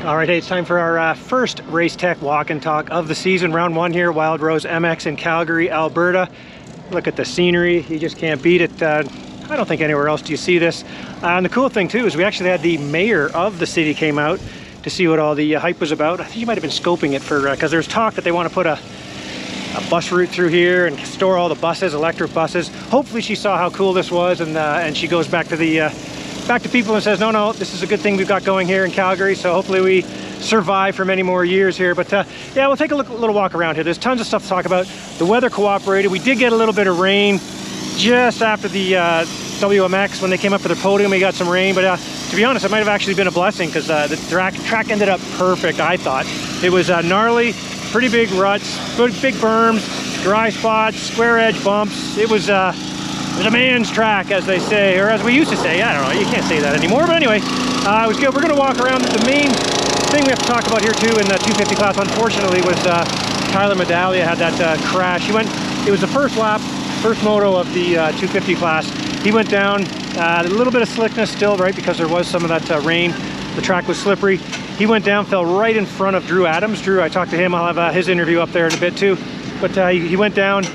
All right, hey, it's time for our first Race Tech Walk and Talk of the season. Round 1 here, Wild Rose MX in Calgary, Alberta. Look at the scenery, you just can't beat it. I don't think anywhere else do you see this. And the cool thing too is we actually had the mayor of the city came out to see what all the hype was about. I think he might have been scoping it for, because there's talk that they want to put a bus route through here and store all the buses, electric buses. Hopefully she saw how cool this was, and she goes back to the back to people and says, no, this is a good thing we've got going here in Calgary, so hopefully we survive for many more years here. But yeah, we'll take a little walk around here. There's tons of stuff to talk about. The weather cooperated. We did get a little bit of rain just after the WMX when they came up for their podium. We got some rain, but to be honest, it might have actually been a blessing, because the track ended up perfect, I thought. It was gnarly, pretty big ruts, big berms, dry spots, square edge bumps. It was a man's track, as they say, or as we used to say. I don't know, you can't say that anymore, but anyway, it was good. We're going to walk around. The main thing we have to talk about here too in the 250 class, unfortunately, was Tyler Medaglia had that crash. It was the first lap, first moto of the 250 class. He went down, a little bit of slickness still, right, because there was some of that rain. The track was slippery. He went down, fell right in front of Drew Adams. Drew, I talked to him. I'll have his interview up there in a bit too. But he went down,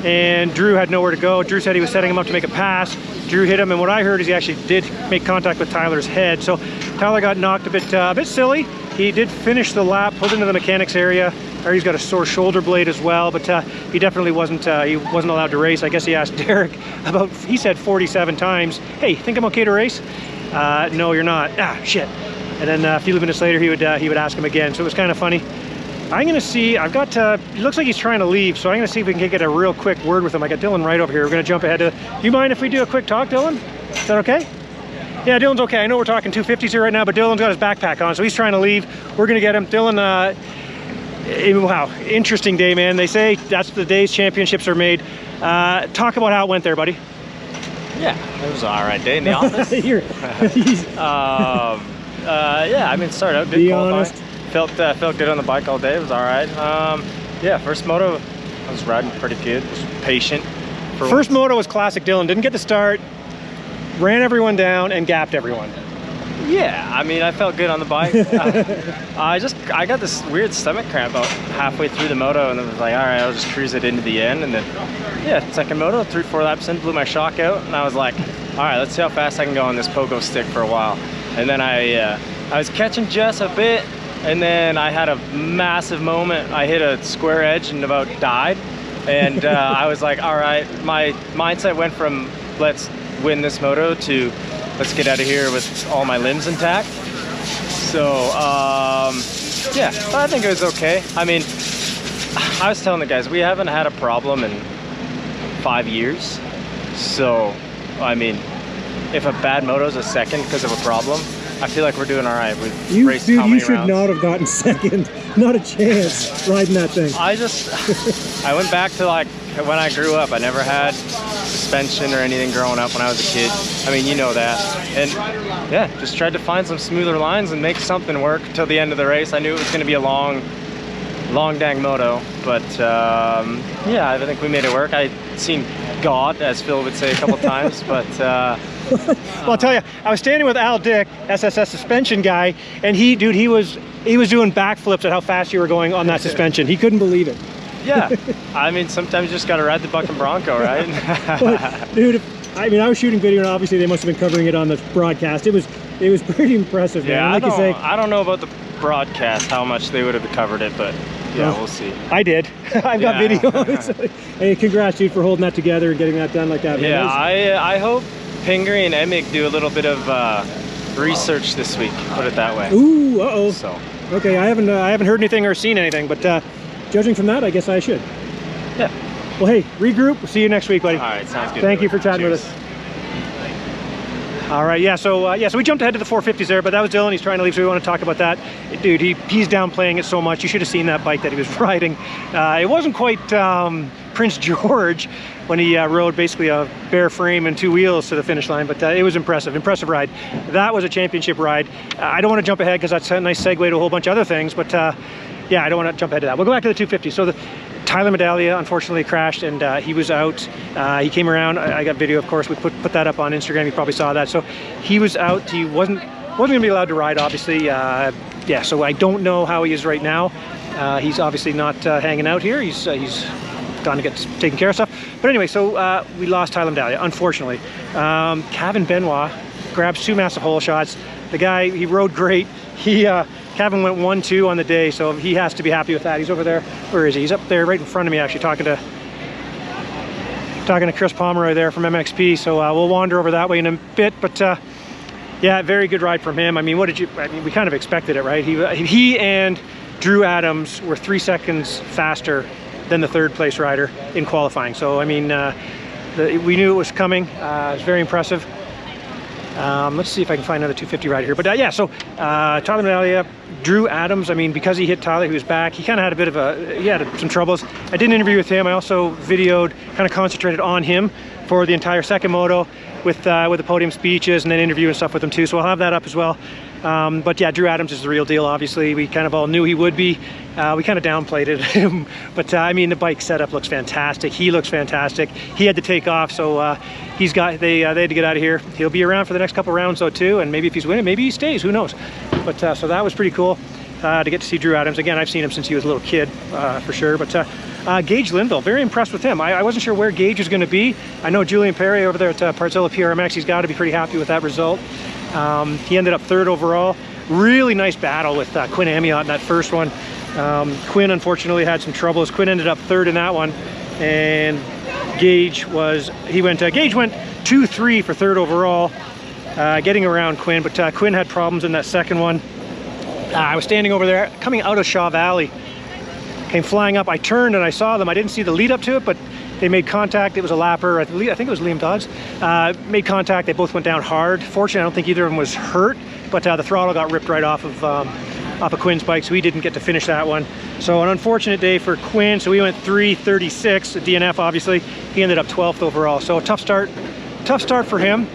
and Drew had nowhere to go. Drew said he was setting him up to make a pass. Drew hit him, and what I heard is he actually did make contact with Tyler's head. So Tyler got knocked a bit silly. He did finish the lap, pulled into the mechanics area. He's got a sore shoulder blade as well, but he definitely wasn't allowed to race. I guess he asked Derek about, he said 47 times, hey, think I'm okay to race? No, you're not. Ah, shit. And then a few minutes later, he would ask him again. So it was kind of funny. I'm gonna see, it looks like he's trying to leave, so I'm gonna see if we can get a real quick word with him. I got Dylan Wright over here. We're gonna jump ahead to, do you mind if we do a quick talk, Dylan? Is that okay? Yeah, Dylan's okay. I know we're talking 250s here right now, but Dylan's got his backpack on, so he's trying to leave. We're gonna get him. Dylan, wow, interesting day, man. They say that's the days championships are made. Talk about how it went there, buddy. Yeah, it was an all right day in the office. Yeah, I mean, started out good. Be qualifying. honest. Felt good on the bike all day. It was all right. Yeah, first moto, I was riding pretty good. Was patient. First moto was classic Dylan. Didn't get the start, ran everyone down, and gapped everyone. Yeah, I mean, I felt good on the bike. I got this weird stomach cramp about halfway through the moto, and then was like, all right, I'll just cruise it into the end. And then, yeah, second moto, 3-4 laps in, blew my shock out, and I was like, all right, let's see how fast I can go on this pogo stick for a while. And then I was catching Jess a bit, and then I had a massive moment. I hit a square edge and about died. And I was like, all right, my mindset went from let's win this moto to let's get out of here with all my limbs intact. So, yeah, I think it was okay. I mean, I was telling the guys, we haven't had a problem in 5 years. So, I mean, if a bad moto is a second because of a problem, I feel like we're doing all right. We've raced how many you should rounds? not have gotten second. Not a chance riding that thing. I went back to like when I grew up. I never had suspension or anything growing up when I was a kid. I mean, you know that. And yeah, just tried to find some smoother lines and make something work till the end of the race. I knew it was going to be a long dang moto, but yeah, I think we made it work. I seen God, as Phil would say a couple times, but well, I'll tell you, I was standing with Al Dick, SSS suspension guy, and he was doing backflips at how fast you were going on that suspension. He couldn't believe it. Yeah, I mean, sometimes you just got to ride the bucking bronco, right? But, dude, I mean, I was shooting video, and obviously they must have been covering it on the broadcast. It was pretty impressive, man. Yeah, like I don't know about the broadcast, how much they would have covered it, but yeah, we'll see. I did. I've got video. Hey, congrats, dude, for holding that together and getting that done like that. Man. Yeah, I hope Pingree and Emig do a little bit of research this week, put it that way. Ooh, uh-oh. So. Okay, I haven't heard anything or seen anything, but judging from that, I guess I should. Yeah. Well, hey, regroup. We'll see you next week, buddy. All right, sounds good. Thank you for chatting Cheers. with us. All right, yeah, so we jumped ahead to the 450s there, but that was Dylan. He's trying to leave, so we want to talk about that. Dude, he's downplaying it so much. You should have seen that bike that he was riding. It wasn't quite Prince George when he rode basically a bare frame and 2 wheels to the finish line, but it was impressive ride. That was a championship ride. I don't want to jump ahead because that's a nice segue to a whole bunch of other things, but yeah, I don't want to jump ahead to that. We'll go back to the 250. So Tyler Medaglia unfortunately crashed, and he was out. He came around. I got video, of course. We put that up on Instagram. You probably saw that. So he was out. He wasn't Wasn't gonna be allowed to ride, obviously. Yeah, so I don't know how he is right now. He's obviously not hanging out here. He's gone to get taken care of stuff. But anyway, so we lost Tyler Medallia, unfortunately. Kaven Benoit grabs 2 massive hole shots. The guy, he rode great. Kaven went 1-2 on the day, so he has to be happy with that. He's over there. Where is he? He's up there right in front of me, actually, talking to Chris Pomeroy there from MXP. So we'll wander over that way in a bit. But yeah, very good ride from him. I mean, we kind of expected it, right? He and Drew Adams were 3 seconds faster than the 3rd place rider in qualifying. So I mean, we knew it was coming. It was very impressive. Let's see if I can find another 250 rider here. But yeah, so Tyler Medallia, Drew Adams, I mean, because he hit Tyler, he was back. He kind of had a bit of he had some troubles. I did an interview with him. I also videoed, kind of concentrated on him for the entire second moto with the podium speeches and then interview and stuff with him too. So I'll have that up as well. But yeah, Drew Adams is the real deal, obviously. We kind of all knew he would be. We kind of downplayed it. But I mean, the bike setup looks fantastic. He looks fantastic. He had to take off, so they had to get out of here. He'll be around for the next couple rounds though too, and maybe if he's winning, maybe he stays, who knows. But so that was pretty cool to get to see Drew Adams. Again, I've seen him since he was a little kid, for sure. But Gage Linville, very impressed with him. I wasn't sure where Gage was going to be. I know Julian Perry over there at Partzilla PRMX, he's got to be pretty happy with that result. He ended up 3rd overall. Really nice battle with Quinn Amyotte in that first one. Quinn unfortunately had some troubles. Quinn ended up 3rd in that one, and Gage went 2-3 for 3rd overall, getting around Quinn. But Quinn had problems in that second one. I was standing over there coming out of Shaw Valley, came flying up. I turned and I saw them. I didn't see the lead up to it, but they made contact. It was a lapper. I think it was Liam Dodds. Made contact. They both went down hard. Fortunately, I don't think either of them was hurt, but the throttle got ripped right off of Quinn's bike, so he didn't get to finish that one. So an unfortunate day for Quinn. So we went 3:36 at DNF, obviously. He ended up 12th overall. So a tough start for him.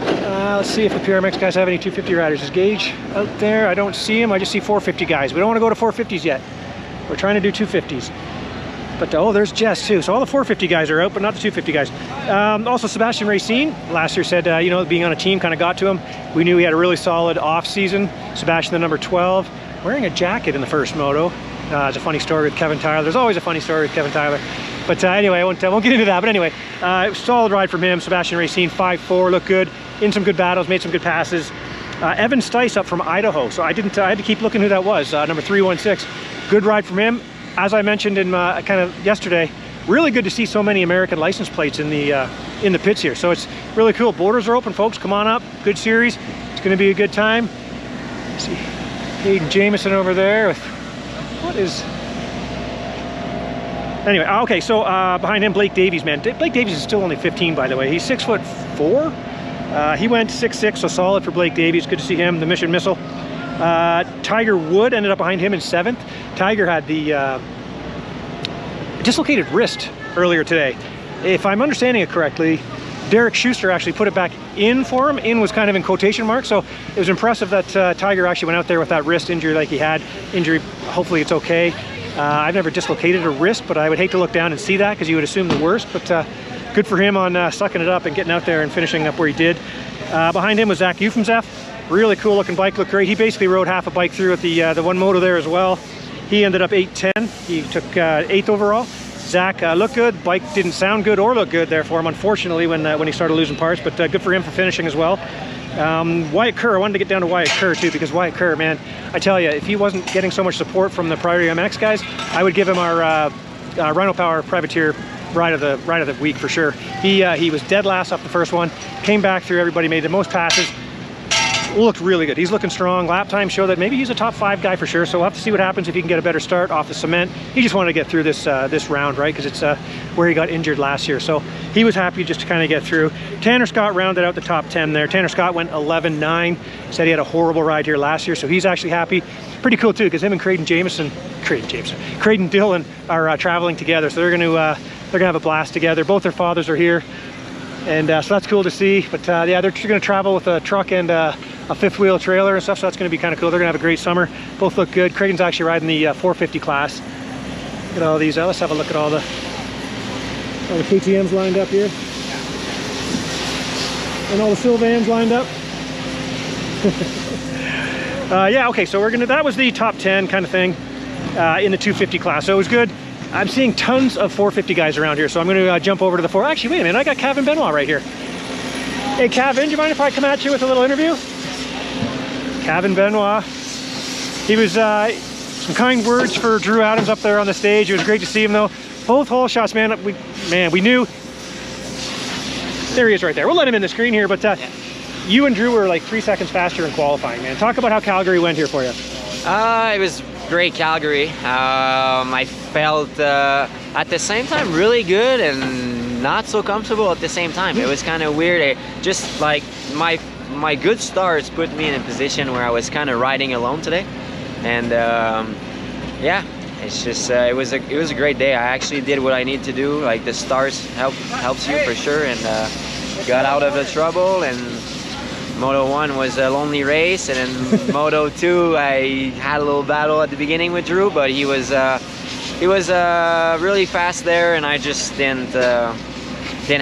Let's see if the PRMX guys have any 250 riders. Is Gage out there? I don't see him. I just see 450 guys. We don't want to go to 450s yet. We're trying to do 250s. But oh, there's Jess too. So all the 450 guys are out, but not the 250 guys. Also, Sebastian Racine last year said, you know, being on a team kind of got to him. We knew he had a really solid off season. Sebastian, the number 12, wearing a jacket in the first moto. It's a funny story with Kevin Tyler. There's always a funny story with Kevin Tyler. But anyway, I won't get into that. But anyway, solid ride from him. Sebastian Racine, 5-4, looked good. In some good battles, made some good passes. Evan Stice up from Idaho. So I had to keep looking who that was. Number 316. Good ride from him. As I mentioned in kind of yesterday, really good to see so many American license plates in the pits here. So it's really cool. Borders are open, folks. Come on up. Good series. It's going to be a good time. Let's see, Hayden Jameson over there with what is. Anyway, okay. So behind him, Blake Davies, man. Blake Davies is still only 15, by the way. He's 6'4". He went 6'6", so solid for Blake Davies. Good to see him. The Mission Missile. Tiger Wood ended up behind him in 7th. Tiger had the dislocated wrist earlier today. If I'm understanding it correctly, Derek Schuster actually put it back in for him. In was kind of in quotation marks, so it was impressive that Tiger actually went out there with that wrist injury like he had. Injury, hopefully it's okay. I've never dislocated a wrist, but I would hate to look down and see that because you would assume the worst. But good for him on sucking it up and getting out there and finishing up where he did. Behind him was Zach Eufemsef. Really cool looking bike, looked great. He basically rode half a bike through at the one moto there as well. He ended up 8-10. He took 8th overall. Zach looked good. Bike didn't sound good or look good there for him, unfortunately, when he started losing parts. But good for him for finishing as well. Wyatt Kerr, I wanted to get down to Wyatt Kerr too, because Wyatt Kerr, man, I tell you, if he wasn't getting so much support from the Perrier MX guys, I would give him our Rhino Power Privateer ride of the week for sure. He was dead last off the first one, came back through everybody, made the most passes. Looked really good. He's looking strong. Lap time showed that maybe he's a top 5 guy for sure. So we'll have to see what happens if he can get a better start off the cement. He just wanted to get through this round, right? Because it's where he got injured last year. So he was happy just to kind of get through. Tanner Scott rounded out the top 10 there. Tanner Scott went 11-9. Said he had a horrible ride here last year, so he's actually happy. Pretty cool too, because him and Creighton Dillon are traveling together. So they're gonna have a blast together. Both their fathers are here. And so that's cool to see. But yeah, they're going to travel with a truck and a 5th wheel trailer and stuff, so that's going to be kind of cool. They're going to have a great summer. Both look good. Creighton's actually riding the 450 class. Look at all these. Let's have a look at all the KTMs lined up here. And all the Sylvans lined up. Yeah, okay, so that was the top 10 kind of thing in the 250 class, so it was good. I'm seeing tons of 450 guys around here, so I'm gonna jump over to the four. Actually, wait a minute, I got Kaven Benoit right here. Hey, Kaven, do you mind if I come at you with a little interview? Kaven Benoit. He was, some kind words for Drew Adams up there on the stage. It was great to see him though. Both hole shots, man, we knew. There he is right there. We'll let him in the screen here, but you and Drew were like 3 seconds faster in qualifying, man. Talk about how Calgary went here for you. It was great, Calgary. I felt at the same time really good and not so comfortable at the same time. It was kind of weird. Just like my good starts put me in a position where I was kind of riding alone today, and yeah, it's just it was a great day. I actually did what I need to do. Like the stars helps you for sure, and got out of the trouble. And Moto 1 was a lonely race, and in Moto 2 I had a little battle at the beginning with Drew, but he was really fast there, and I just didn't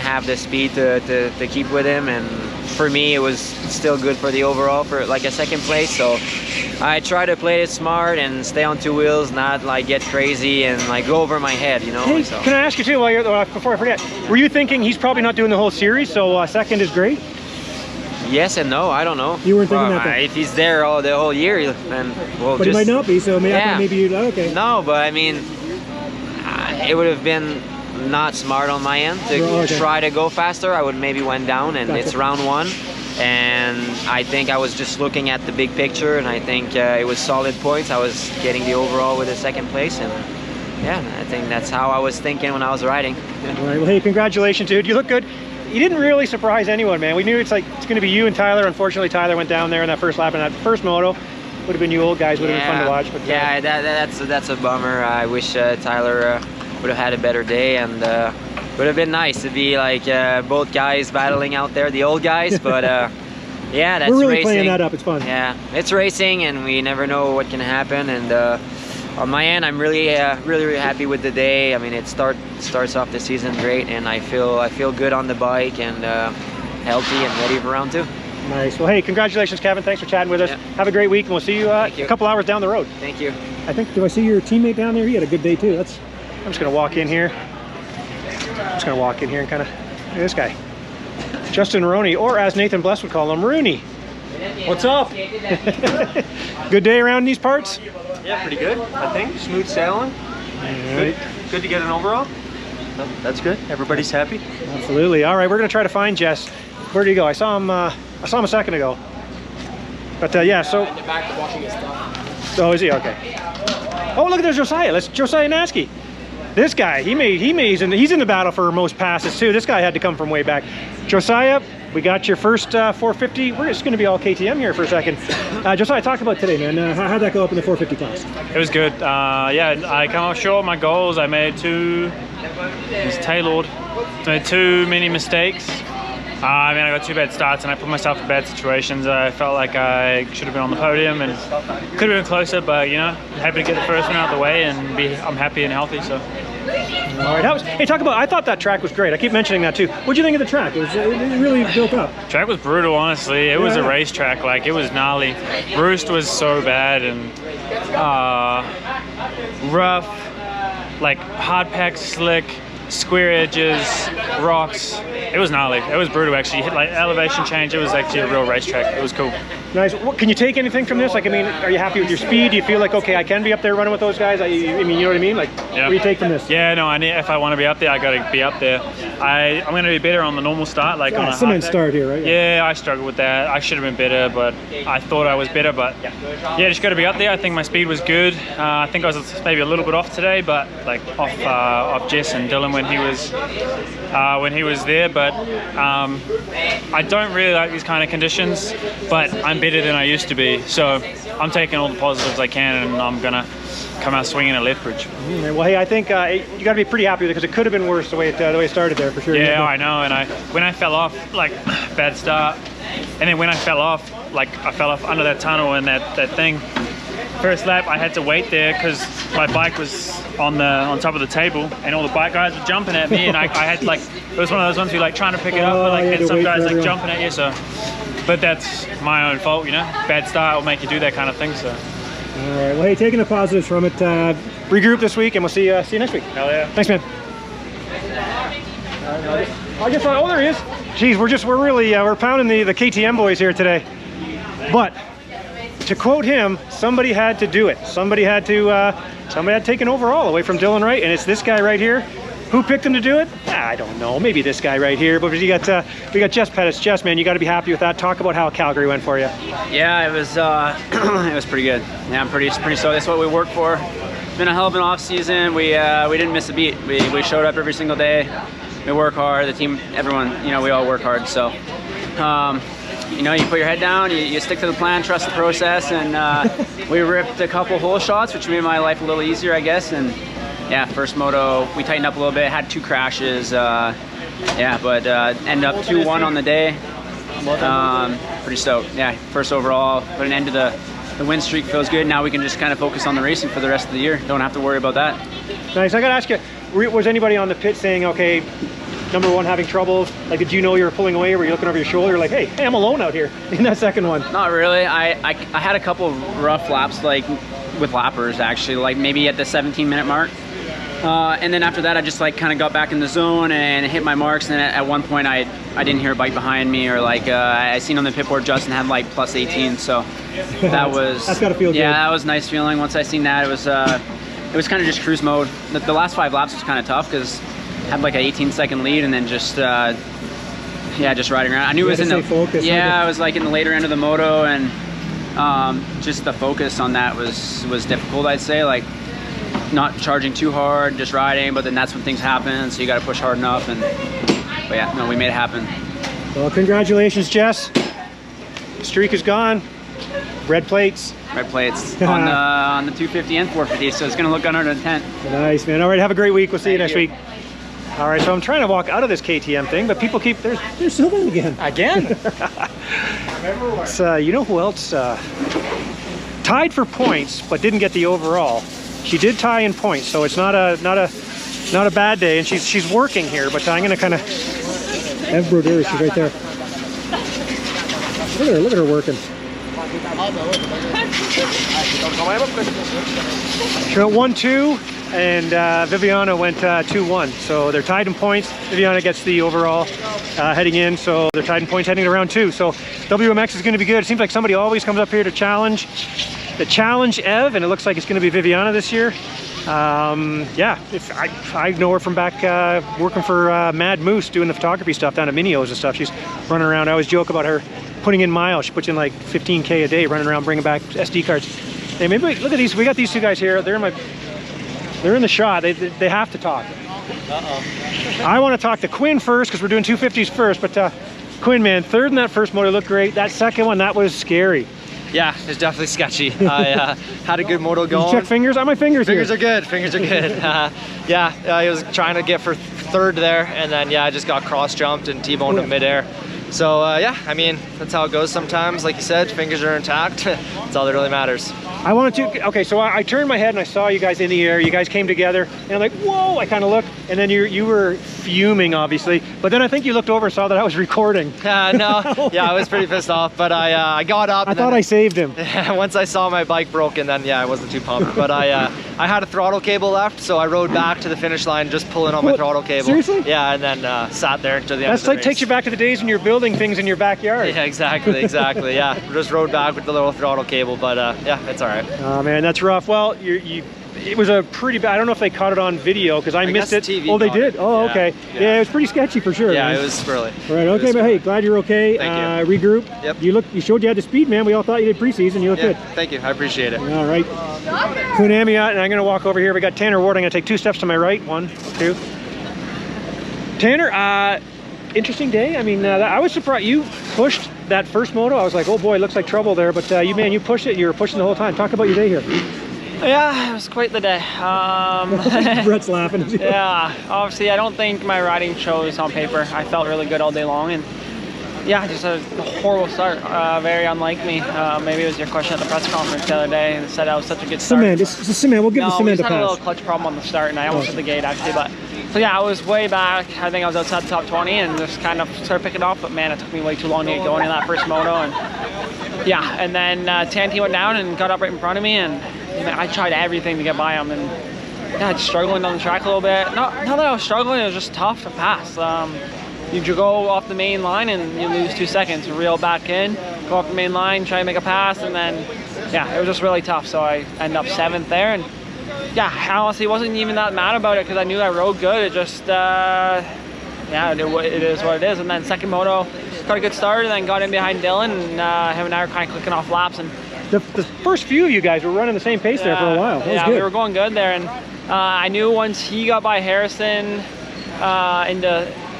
have the speed to keep with him. And for me, it was still good for the overall for like a second place. So I try to play it smart and stay on 2 wheels, not like get crazy and like go over my head, you know. Hey, so. Can I ask you too, before I forget, were you thinking he's probably not doing the whole series, so second is great? Yes and no, I don't know. You weren't thinking that then? If he's there the whole year, then we'll but just... he might not be, so maybe, yeah. maybe you'd, okay. No, but I mean, it would have been not smart on my end to try to go faster. I would maybe went down, and it's round 1. And I think I was just looking at the big picture, and I think it was solid points. I was getting the overall with a second place, and yeah, I think that's how I was thinking when I was riding. All right, well, hey, congratulations, dude. You look good. You didn't really surprise anyone, man. We knew it's going to be you and Tyler. Unfortunately, Tyler went down there in that first lap in that first moto. Would have been you old guys. Would have been fun to watch. But yeah, that's a bummer. I wish Tyler would have had a better day, and would have been nice to be like both guys battling out there, the old guys. But yeah, that's we're really racing. playing that up. It's fun. Yeah, it's racing, and we never know what can happen. And on my end, I'm really happy with the day. I mean, it starts off the season great, and I feel good on the bike and healthy and ready for round 2. Nice. Well, hey, congratulations, Kaven. Thanks for chatting with us. Yeah. Have a great week, and we'll see you a couple hours down the road. Thank you. I think, do I see your teammate down there? He had a good day too. I'm just gonna walk in here. And kind of look at this guy, Justin Roney, or as Nathan Bless would call him, Rooney. What's up? Good day around these parts? Yeah, pretty good, I think. Smooth sailing. Right. Good to get an overall. So that's good. Everybody's happy. Absolutely. All right, we're gonna try to find Jess. Where did he go? I saw him a second ago. But yeah, so. In the back washing his stuff. Oh, is he? Okay. Oh, look, there's Josiah. That's Josiah Natzke. This guy, he's in the battle for most passes too. This guy had to come from way back. Josiah, we got your first 450. We're just going to be all KTM here for a second. Josiah, talk about today, man. How'd that go up in the 450 class? It was good. Yeah, I come up short of my goals. I made made too many mistakes. I mean, I got 2 bad starts, and I put myself in bad situations. I felt like I should have been on the podium and could have been closer, but you know, happy to get the first one out of the way, and I'm happy and healthy. So. All right. Hey, talk about. I thought that track was great. I keep mentioning that too. What'd you think of the track? It really built up. Track was brutal, honestly. It was a racetrack. Like, it was gnarly. Roost was so bad and rough, like hard packed, slick, square edges, rocks. It was gnarly. It was brutal, actually. You hit like elevation change. It was actually a real racetrack. It was cool. Nice. Can you take anything from this? Like, I mean, are you happy with your speed? Do you feel like, okay, I can be up there running with those guys? I mean, you know what I mean? Like, yeah. What do you take from this? Yeah, no, if I want to be up there, I got to be up there. I'm going to be better on the normal start, like on a cement start here, right? Yeah, I struggled with that. I should have been better, but I thought I was better. But yeah, just got to be up there. I think my speed was good. I think I was maybe a little bit off today, but like off Jess and Dylan when he was there. But I don't really like these kind of conditions, but I'm better than I used to be. So I'm taking all the positives I can, and I'm gonna come out swinging at Lethbridge. Well, hey, I think you got to be pretty happy with it because it could have been worse the way it started there for sure. Yeah, I know. And when I fell off, like bad start, and then when I fell off, like I fell off under that tunnel and that thing. First lap, I had to wait there because my bike was on top of the table, and all the bike guys were jumping at me, and I had like, it was one of those ones where like trying to pick it up, but like then some guys like jumping at you. So, but that's my own fault, you know. Bad start will make you do that kind of thing. So. All right. Well, hey, taking the positives from it. Regroup this week, and we'll see you next week. Hell yeah. Thanks, man. I guess. Oh, there he is. Geez, we're pounding the KTM boys here today. But to quote him, somebody had to do it. Somebody had to take an overall away from Dylan Wright, and it's this guy right here. Who picked him to do it? I don't know. Maybe this guy right here. But we got Jess Pettis. Jess, man, you got to be happy with that. Talk about how Calgary went for you. Yeah, it was it was pretty good. Yeah, I'm pretty stoked. That's what we worked for. It's been a hell of an off season. We didn't miss a beat. We showed up every single day. We work hard. The team, everyone, you know, we all work hard. So, you know, you put your head down, you stick to the plan, trust the process, and we ripped a couple hole shots, which made my life a little easier, I guess. And yeah, first moto, we tightened up a little bit, had 2 crashes, yeah, but ended up 2-1 on the day. Pretty stoked. Yeah, first overall, put an end to the win streak, feels good. Now we can just kind of focus on the racing for the rest of the year. Don't have to worry about that. Nice. I got to ask you, was anybody on the pit saying, okay, number 1 having trouble? Like, did you know you were pulling away? Were you looking over your shoulder like, hey, I'm alone out here in that second one? Not really. I had a couple rough laps, like with lappers actually, like maybe at the 17-minute mark. And then after that, I just like kind of got back in the zone and hit my marks. And then at one point, I didn't hear a bike behind me, or like I seen on the pit board Justin had like plus 18. So that was that's gotta feel good. Yeah, that was a nice feeling. Once I seen that, it was kind of just cruise mode. The last 5 laps was kind of tough because I had like an 18-second lead, and then just yeah, just riding around. I knew it was in the focus, I was like in the later end of the moto, and just the focus on that was difficult. I'd say like. Not charging too hard, just riding, but then that's when things happen, so you got to push hard enough. But yeah, no, we made it happen. Well, congratulations, Jess. The streak is gone. Red plates. Red plates on the 250 and 450, so it's going to look under the tent. Nice, man. All right, have a great week. We'll see you next week. All right, so I'm trying to walk out of this KTM thing, but people keep, there's Sylvan again. Again? So, you know who else tied for points, but didn't get the overall? She did tie in points, so it's not a bad day, and she's working here. But I'm gonna kind of Ev Brodeur, she's right there. Look at her working. She went 1-2, and Viviana went 2-1. So they're tied in points. Viviana gets the overall heading in, so they're tied in points heading to round 2. So WMX is going to be good. It seems like somebody always comes up here to challenge Ev, and it looks like it's going to be Viviana this year. Yeah, if I know her from back working for Mad Moose, doing the photography stuff down at Minios and stuff. She's running around. I always joke about her putting in miles. She puts in like 15K a day, running around bringing back SD cards. Hey, maybe look at these. We got these 2 guys here. They're in the shot. They have to talk. I want to talk to Quinn first because we're doing 250s first. But Quinn, man, 3rd in that first moto looked great. That second one, that was scary. Yeah, it's definitely sketchy. I had a good moto going. Did you check fingers? My fingers Fingers here. are good. Fingers are good. Yeah, I was trying to get for 3rd there, and then yeah, I just got cross jumped and T-boned in midair. So yeah, I mean, that's how it goes sometimes. Like you said, fingers are intact. That's all that really matters. I wanted to, okay, so I turned my head and I saw you guys in the air. You guys came together, and I'm like, whoa, I kind of looked, and then you were fuming, obviously. But then I think you looked over and saw that I was recording. No, yeah, I was pretty pissed off, but I got up. I thought I saved him. Once I saw my bike broken, then yeah, I wasn't too pumped. But I had a throttle cable left, so I rode back to the finish line just pulling on my throttle cable. Seriously? Yeah, and then sat there until the end of the That's like race. takes you back to the days when you're building things in your backyard. Yeah, exactly. Yeah, just rode back with the little throttle cable, but yeah, it's all right. Oh man, that's rough. Well, it was a pretty bad. I don't know if they caught it on video because I missed it. TV oh, they caught did. it. Oh, Yeah, okay. yeah. Yeah, it was pretty sketchy for sure. Yeah, man. it was squirrely. All right. Okay, but hey, glad you're okay. Thank you. Regroup. Yep. You showed you had the speed, man. We all thought you did preseason. You look Yeah, good. thank you. I appreciate it. All right. Quinn Amyotte, and I'm going to walk over here. We got Tanner Ward. I'm going to take 2 steps to my right. 1, 2. Tanner, interesting day. I mean, I was surprised you pushed that first moto. I was like, oh boy, looks like trouble there. But you pushed it. You were pushing the whole time. Talk about your day here. Yeah, it was quite the day. Brett's laughing. Yeah, obviously I don't think my riding shows on paper. I felt really good all day long, and Yeah, just a horrible start. Very unlike me. Maybe it was your question at the press conference the other day and said that was such a good start. Cement, it's cement. We'll give the cement a pass. I had a pass. little clutch problem on the start, and I almost hit the gate actually. But so yeah, I was way back. I think I was outside the top 20 and just kind of started picking off. But man, it took me way too long to get going in that first moto. And yeah, and then TNT went down and got up right in front of me, and I tried everything to get by him, and yeah, just struggling on the track a little bit. Not that I was struggling, it was just tough to pass. You go off the main line and you lose 2 seconds, reel back in, go off the main line, try to make a pass, and then yeah, it was just really tough. So I ended up 7th there, and yeah, I honestly wasn't even that mad about it because I knew I rode good. It just yeah, it is what it is. And then second moto, got a good start, and then got in behind Dylan, and him and I were kind of clicking off laps. And the first few of you guys were running the same pace there for a while. That was good. We were going good there, and I knew once he got by Harrison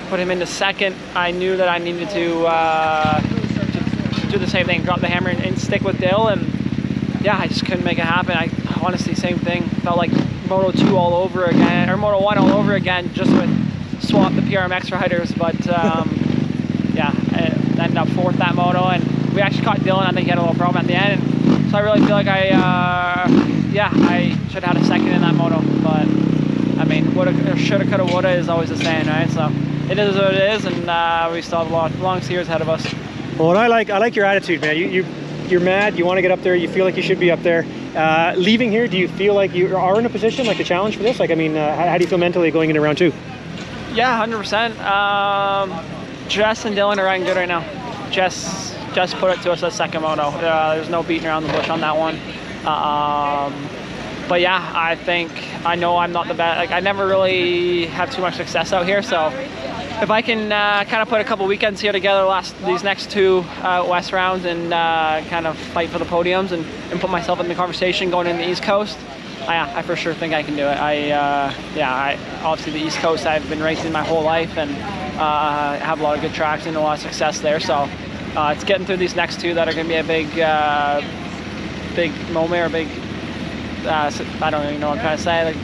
put him into second, I knew that I needed to do the same thing, drop the hammer and stick with Dill, and yeah, I just couldn't make it happen. I honestly, same thing, felt like Moto 2 all over again, or Moto 1 all over again, just with swap the PRMX riders. But yeah, I ended up 4th that moto, and we actually caught Dylan. I think he had a little problem at the end, and so I really feel like I should have had a second in that moto. But I mean, woulda, shoulda, coulda, woulda is always the saying, right? So it is what it is, and we still have a long series ahead of us. Well, I like your attitude, man. You're mad. You want to get up there. You feel like you should be up there. Leaving here, do you feel like you are in a position, like a challenge for this? Like, I mean, how do you feel mentally going into round 2? Yeah, 100%. Jess and Dylan are riding good right now. Jess put it to us at second moto. There's no beating around the bush on that one. But yeah, I know I'm not the best. Like, I never really have too much success out here, so if I can kind of put a couple weekends here together these next 2 West rounds and kind of fight for the podiums and put myself in the conversation going in the East Coast, I for sure think I can do it. I obviously the East Coast, I've been racing my whole life, and I have a lot of good tracks and a lot of success there. So it's getting through these next 2 that are going to be a big moment, or big, I don't even know what I'm trying to say. Like,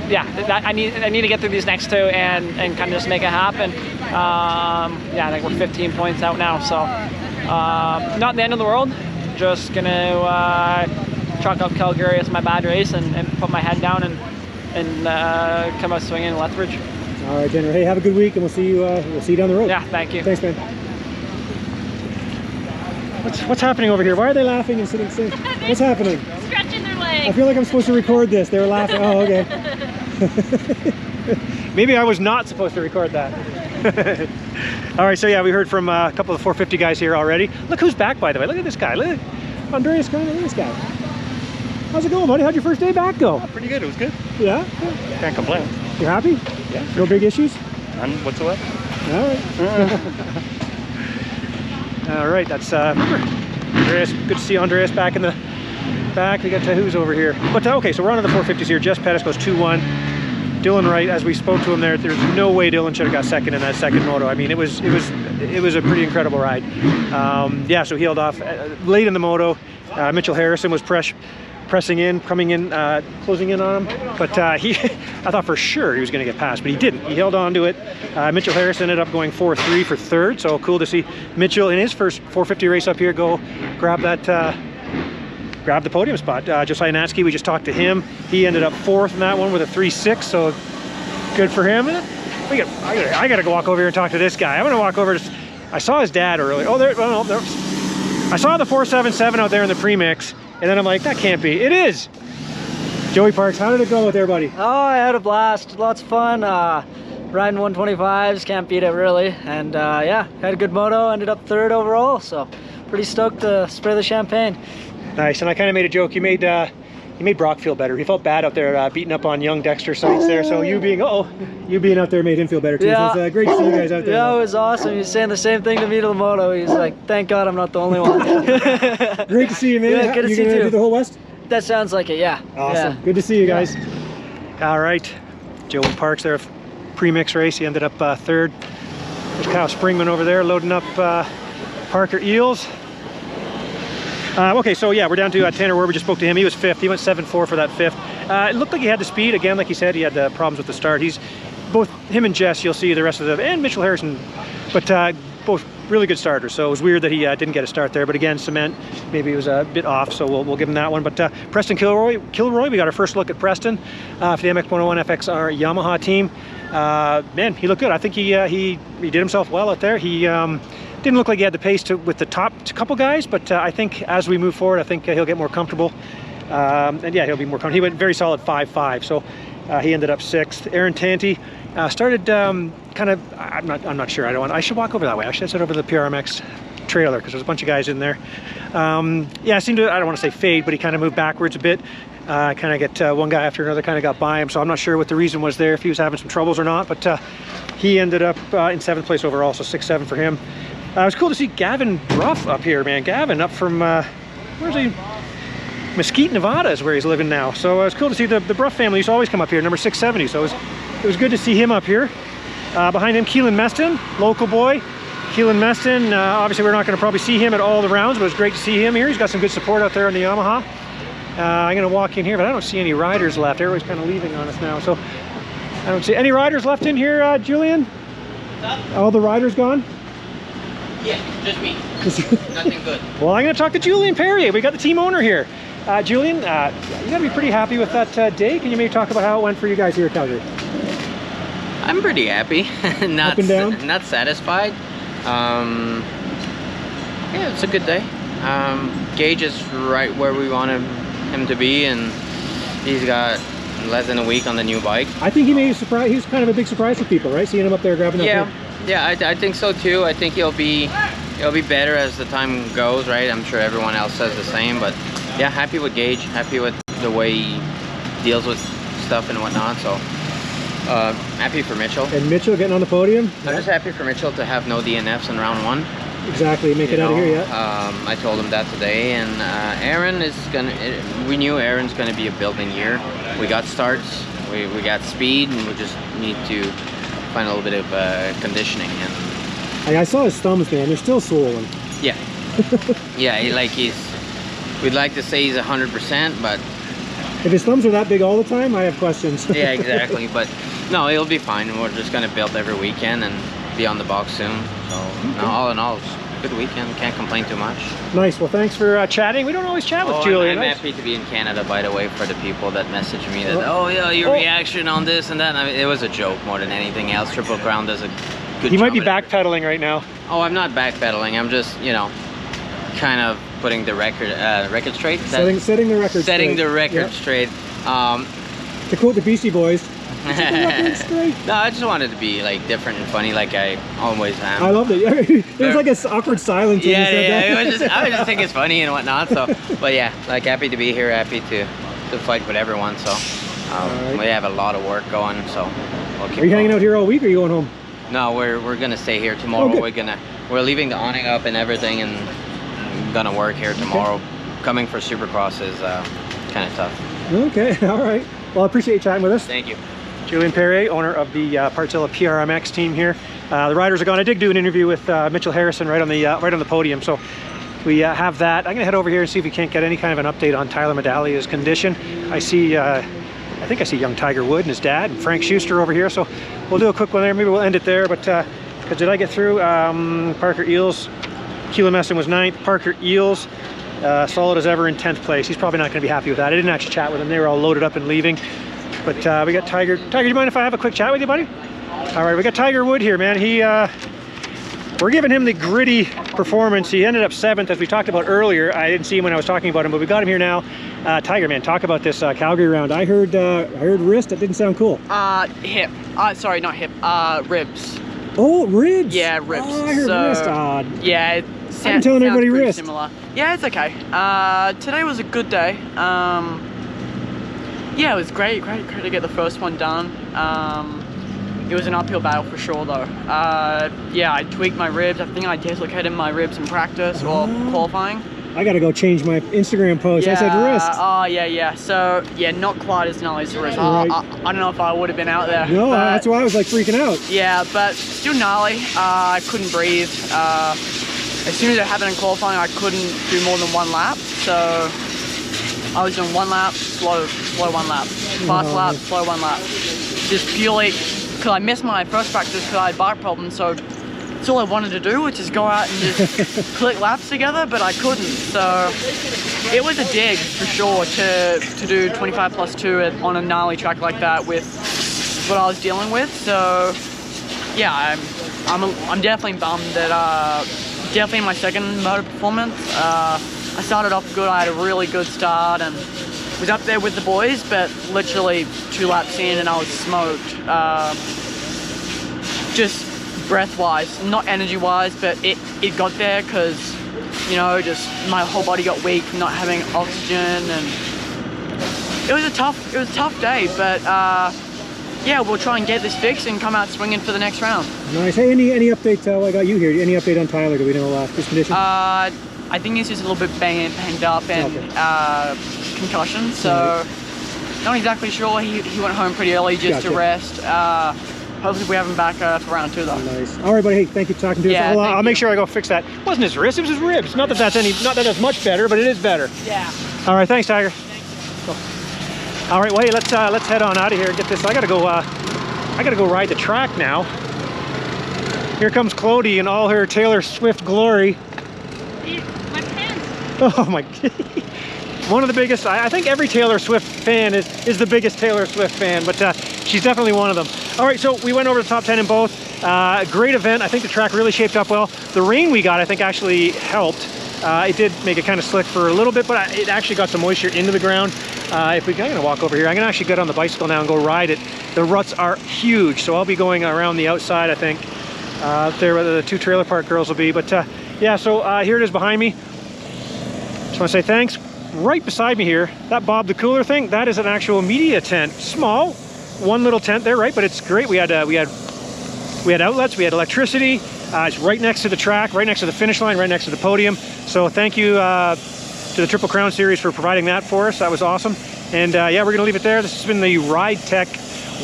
yeah, I need to get through these next 2 and kind of just make it happen. Yeah, I think we're 15 points out now, so not the end of the world. Just gonna chalk up Calgary as my bad race and put my head down and come out swinging in Lethbridge. All right, Jenner. Hey, have a good week, and we'll see you down the road. Yeah, thank you. Thanks, man. What's happening over here? Why are they laughing and sitting still? What's happening? Stretching their legs. I feel like I'm supposed to record this. They were laughing. Oh, okay. Maybe I was not supposed to record that. All right, so yeah, we heard from a couple of 450 guys here already. Look who's back, by the way. Look at this guy. Look at Andreas. Look at this guy. How's it going, buddy? How'd your first day back go? Oh, pretty good. It was good. Yeah? Can't complain. You happy? Yeah. No big issues? None whatsoever. All right. All right, that's Andreas. Good to see Andreas back in the back. We got Tahoo's over here. But okay, so we're on to the 450s here. Jess Pettis goes 2-1. Dylan Wright, as we spoke to him there's no way Dylan should have got second in that second moto. I mean, it was a pretty incredible ride. Yeah, so he held off late in the moto. Mitchell Harrison was pressing in, coming in, closing in on him. But I thought for sure he was going to get past, but he didn't. He held on to it. Mitchell Harrison ended up going 4-3 for third. So cool to see Mitchell in his first 450 race up here go grab the podium spot. Josiah Natzke, we just talked to him. He ended up 4th in that one with a 3.6, so good for him. I gotta go walk over here and talk to this guy. I'm gonna walk over to, I saw his dad earlier. Oh, there, well, there, I saw the 477 out there in the premix, and then I'm like, that can't be. It is. Joey Parks, how did it go with there, buddy? Oh, I had a blast. Lots of fun. Riding 125s, can't beat it really. And yeah, had a good moto, ended up 3rd overall, so pretty stoked to spray the champagne. Nice, and I kind of made a joke. You made Brock feel better. He felt bad out there beating up on young Dexter sites there. So you being out there made him feel better too. Yeah. So it's great to see you guys out there. Yeah, it was awesome. He was saying the same thing to me to the moto. He's like, thank God I'm not the only one. Great to see you, man. Yeah, good to see you gonna too. do the whole West? That sounds like it, yeah. Awesome. Yeah. Good to see you guys. All right, Joey Parks there, premix race. He ended up 3rd. There's Kyle Springman over there loading up Parker Eels. Okay, so yeah, we're down to Tanner Ward. We just spoke to him. He was 5th. He went 7.4 for that 5th. It looked like he had the speed. Again, like he said, he had the problems with the start. He's both him and Jess. You'll see the rest of the and Mitchell Harrison. But both really good starters, so it was weird that he didn't get a start there. But again, cement, maybe he was a bit off, so we'll give him that one. But Preston Kilroy, we got our first look at Preston for the MX101 FXR Yamaha team. Man, he looked good. I think he did himself well out there. He didn't look like he had the pace with the top couple guys, but I think as we move forward, I think he'll get more comfortable. And yeah, he'll be more comfortable. He went very solid 5.5, so he ended up 6th. Aaron Tanti started kind of, I'm not sure. I should walk over that way. I should head over to the PRMX trailer because there's a bunch of guys in there. Yeah, it seemed to, I don't want to say fade, but he kind of moved backwards a bit. Kind of get one guy after another kind of got by him, so I'm not sure what the reason was there, if he was having some troubles or not, but he ended up in 7th place overall, so 6-7 for him. It was cool to see Gavin Bruff up here, man. Gavin up from, where's he? Mesquite, Nevada is where he's living now. So it was cool to see the Bruff family used to always come up here, number 670. So it was good to see him up here. Behind him, Keelan Meston, local boy. Keelan Meston, obviously we're not going to probably see him at all the rounds, but it was great to see him here. He's got some good support out there on the Yamaha. I'm going to walk in here, but I don't see any riders left. Everybody's kind of leaving on us now. So I don't see any riders left in here, Julian? All the riders gone? Yeah, just me. Nothing good. Well, I'm going to talk to Julian Perry. We got the team owner here. Julian, you got to be pretty happy with that day. Can you maybe talk about how it went for you guys here at Calgary? I'm pretty happy. Not Up and down? Not satisfied. Yeah, it's a good day. Gage is right where we wanted him to be, and he's got less than a week on the new bike. I think he made a surprise. He was kind of a big surprise for people, right? Seeing him up there grabbing that. Yeah, yeah, I think so too. I think he'll be better as the time goes, right? I'm sure everyone else says the same, but yeah, happy with Gage, happy with the way he deals with stuff and whatnot. So happy for Mitchell. And Mitchell getting on the podium. I'm just happy for Mitchell to have no DNFs in round 1. Exactly, make it out of here, yeah. I told him that today, and Aaron is we knew Aaron's gonna be a building year. We got starts, we got speed, and we just need to find a little bit of conditioning. And I saw his thumbs, man. They're still swollen. yeah, yeah. We'd like to say he's 100%, but if his thumbs are that big all the time, I have questions. yeah, exactly. But no, he'll be fine. We're just gonna build every weekend and be on the box soon. So no, all in all, it's a good weekend. Can't complain too much. Nice. Well, thanks for chatting. We don't always chat with Julian. I'm happy to be in Canada, by the way, for the people that message me that, oh yeah, your reaction on this and that. I mean, it was a joke more than anything else. Triple Crown does a good job. He might be backpedaling right now. Oh, I'm not backpedaling. I'm just, you know, kind of putting the record straight. Setting the record straight. Setting the record straight. To quote the Beastie Boys, no, I just wanted to be like different and funny, like I always am. I loved it. There was like an awkward silence. Yeah, yeah. I was just think it's funny and whatnot. So, but yeah, like happy to be here, happy to fight with everyone. So, right. We have a lot of work going. So, we'll keep. Are you hanging out here all week, or are you going home? No, we're gonna stay here tomorrow. We're leaving the awning up and everything, and gonna work here tomorrow. Okay. Coming for Supercross is kind of tough. Okay, all right. Well, I appreciate you chatting with us. Thank you. Julian Perry, owner of the Partzilla PRMX team here. The riders are gone. I did do an interview with Mitchell Harrison right on the podium, so we have that. I'm gonna head over here and see if we can't get any kind of an update on Tyler Medalia's condition. I think I see young Tiger Wood and his dad and Frank Schuster over here, so we'll do a quick one there. Maybe we'll end it there, but because did I get through? Parker Eels, Keelan Meston was 9th. Parker Eels, solid as ever in 10th place. He's probably not gonna be happy with that. I didn't actually chat with him. They were all loaded up and leaving. But we got Tiger. Tiger, do you mind if I have a quick chat with you, buddy? All right, we got Tiger Wood here, man. We're giving him the gritty performance. He ended up 7th, as we talked about earlier. I didn't see him when I was talking about him, but we got him here now. Tiger, man, talk about this Calgary round. I heard wrist. That didn't sound cool. Hip. Sorry, not hip. Ribs. Oh, ribs. Yeah, ribs. Oh, I heard wrist. Yeah. I'm telling everybody wrist. Similar. Yeah, it's okay. Today was a good day. Yeah, it was great to get the first one done. It was an uphill battle for sure though. Yeah, I tweaked my ribs. I think I dislocated my ribs in practice or qualifying. I gotta go change my Instagram post. Yeah, I said wrist. Oh, yeah. So, yeah, not quite as gnarly as the wrist. Right. I don't know if I would have been out there. No, that's why I was like freaking out. Yeah, but still gnarly. I couldn't breathe. As soon as it happened in qualifying, I couldn't do more than 1 lap. So I was doing 1 lap, slow 1 lap, fast lap, slow 1 lap. Just purely because I missed my first practice because I had bike problems. So That's all I wanted to do, was just go out and just click laps together, but I couldn't. So it was a dig for sure to do 25 plus 2 on a gnarly track like that with what I was dealing with. So yeah, I'm definitely bummed that definitely in my second moto performance, I started off good. I had a really good start and was up there with the boys, but literally 2 laps in and I was smoked. Just breath-wise, not energy-wise, but it got there because, you know, just my whole body got weak from not having oxygen, and it was a tough day. But yeah, we'll try and get this fixed and come out swinging for the next round. Nice. Hey, any update? I got you here. Any update on Tyler? Do we know his condition? I think he's just a little bit banged up and concussion. So not exactly sure. He went home pretty early just to rest. Hopefully we have him back for round 2 though. Nice. All right, buddy. Hey, thank you for talking to us. I'll make sure I go fix that. It wasn't his wrist, it was his ribs. Not that that's much better, but it is better. Yeah. All right, thanks, Tiger. Thanks. All right, well, hey, let's head on out of here and get this. I gotta go ride the track now. Here comes Clody in all her Taylor Swift glory. My pants. Oh my. One of the biggest, I think every Taylor Swift fan is the biggest Taylor Swift fan, but she's definitely one of them. All right, so we went over the top 10 in both. Great event. I think the track really shaped up well. The rain we got, I think, actually helped. It did make it kind of slick for a little bit, but it actually got some moisture into the ground. I'm gonna walk over here. I'm gonna actually get on the bicycle now and go ride it. The ruts are huge, so I'll be going around the outside, I think. There where the 2 trailer park girls will be, but yeah, so here it is behind me. Just wanna say thanks. Right beside me here, that Bob the Cooler thing, that is an actual media tent. Small, one little tent there, right? But it's great. We had outlets, we had electricity. It's right next to the track, right next to the finish line, right next to the podium. So thank you to the Triple Crown Series for providing that for us. That was awesome. And yeah, we're gonna leave it there. This has been the Ride Tech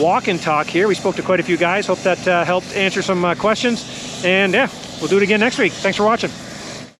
walk and talk here. We spoke to quite a few guys. Hope that helped answer some questions. And yeah, we'll do it again next week. Thanks for watching.